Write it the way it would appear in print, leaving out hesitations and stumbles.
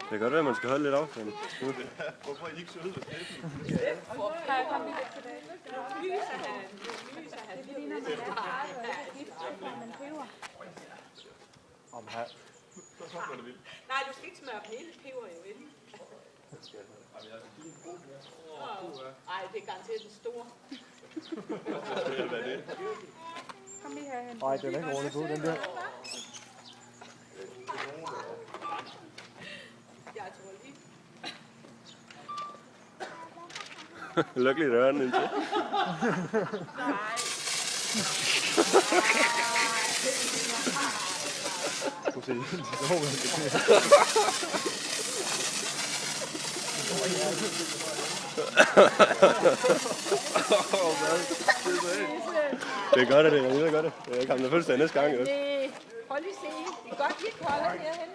kan godt være, at man skal holde lidt afstand. Hvorfor er I ikke søde? Det ligner, man er farvet, og ikke gift, så får man peber. Nej, du skal ikke smøre op hele peber jo inden. Nej, det er garanteret den store. Kom lige herhen. Nej, den er ikke ordentligt god, den der. Jeg tror lige. Lykkelig døren indtil. Nej. Du ser helt Det er godt, at det er rigtig godt. Jeg kommer fuldstændig næste gang. Prøv lige at se. Det er godt, vi ikke holder herhen.